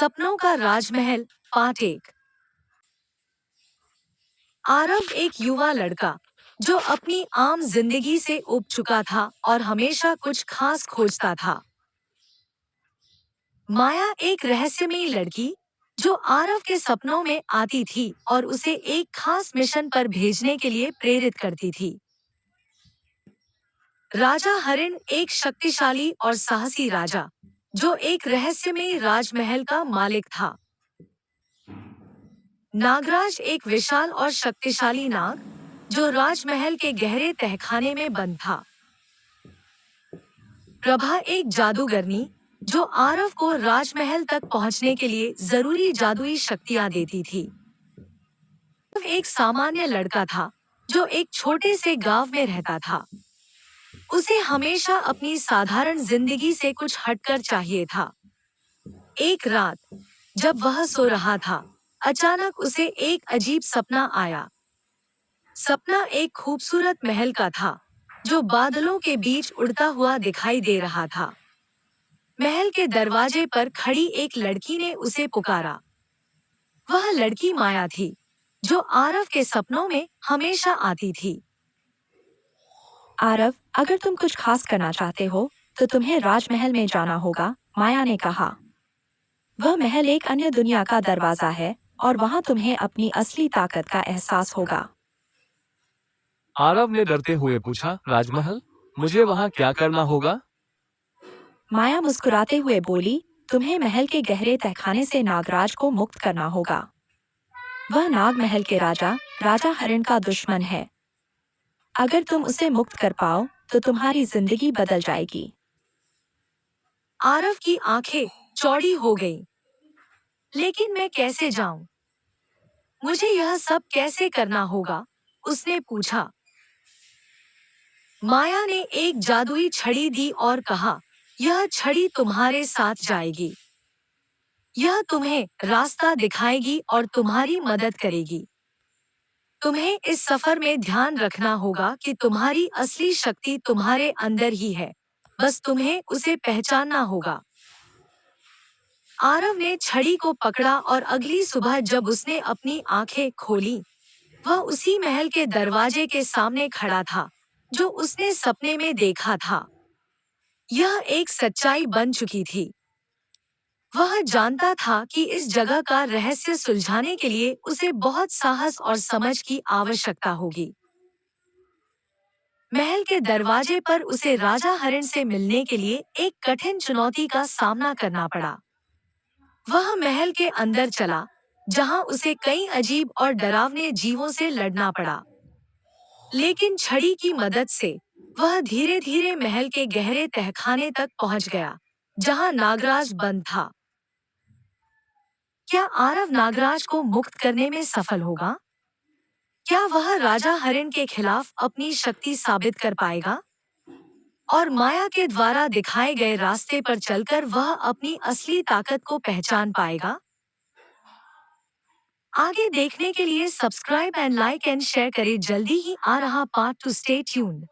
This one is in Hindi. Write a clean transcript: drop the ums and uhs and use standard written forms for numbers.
सपनों का राजमहल पार्ट 1। आरव एक युवा लड़का जो अपनी आम जिंदगी से उब चुका था और हमेशा कुछ खास खोजता था। माया एक रहस्यमयी लड़की जो आरव के सपनों में आती थी और उसे एक खास मिशन पर भेजने के लिए प्रेरित करती थी। राजा हरिण एक शक्तिशाली और साहसी राजा जो एक रहस्यमयी राजमहल का मालिक था। नागराज एक विशाल और शक्तिशाली नाग जो राजमहल के गहरे तहखाने में बंद था। प्रभा एक जादूगरनी जो आरव को राजमहल तक पहुंचने के लिए जरूरी जादुई शक्तियां देती थी। एक सामान्य लड़का था जो एक छोटे से गांव में रहता था। उसे हमेशा अपनी साधारण जिंदगी से कुछ हटकर चाहिए था। एक रात जब वह सो रहा था, अचानक उसे एक अजीब सपना आया। सपना एक खूबसूरत महल का था जो बादलों के बीच उड़ता हुआ दिखाई दे रहा था। महल के दरवाजे पर खड़ी एक लड़की ने उसे पुकारा। वह लड़की माया थी जो आरव के सपनों में हमेशा आती थी। आरव, अगर तुम कुछ खास करना चाहते हो तो तुम्हें राजमहल में जाना होगा, माया ने कहा। वह महल एक अन्य दुनिया का दरवाजा है और वहाँ तुम्हें अपनी असली ताकत का एहसास होगा। आरव ने डरते हुए पूछा, राजमहल? मुझे वहाँ क्या करना होगा? माया मुस्कुराते हुए बोली, तुम्हें महल के गहरे तहखाने से नागराज को मुक्त करना होगा। वह नाग महल के राजा हरिण का दुश्मन है। अगर तुम उसे मुक्त कर पाओ तो तुम्हारी जिंदगी बदल जाएगी। आरव की आंखें चौड़ी हो गईं। लेकिन मैं कैसे जाऊं? मुझे यह सब कैसे करना होगा? उसने पूछा। माया ने एक जादुई छड़ी दी और कहा, यह छड़ी तुम्हारे साथ जाएगी। यह तुम्हें रास्ता दिखाएगी और तुम्हारी मदद करेगी। तुम्हें इस सफर में ध्यान रखना होगा कि तुम्हारी असली शक्ति तुम्हारे अंदर ही है, बस तुम्हें उसे पहचानना होगा। आरव ने छड़ी को पकड़ा और अगली सुबह जब उसने अपनी आंखें खोली, वह उसी महल के दरवाजे के सामने खड़ा था जो उसने सपने में देखा था। यह एक सच्चाई बन चुकी थी। वह जानता था कि इस जगह का रहस्य सुलझाने के लिए उसे बहुत साहस और समझ की आवश्यकता होगी। महल के दरवाजे पर उसे राजा हरिण से मिलने के लिए एक कठिन चुनौती का सामना करना पड़ा। वह महल के अंदर चला, जहां उसे कई अजीब और डरावने जीवों से लड़ना पड़ा। लेकिन छड़ी की मदद से वह धीरे धीरे महल के गहरे तहखाने तक पहुंच गया, जहां नागराज बंद था। क्या आरव नागराज को मुक्त करने में सफल होगा? क्या वह राजा हरिण के खिलाफ अपनी शक्ति साबित कर पाएगा? और माया के द्वारा दिखाए गए रास्ते पर चलकर वह अपनी असली ताकत को पहचान पाएगा? आगे देखने के लिए subscribe and like and share करें। जल्दी ही आ रहा पार्ट 2। Stay tuned.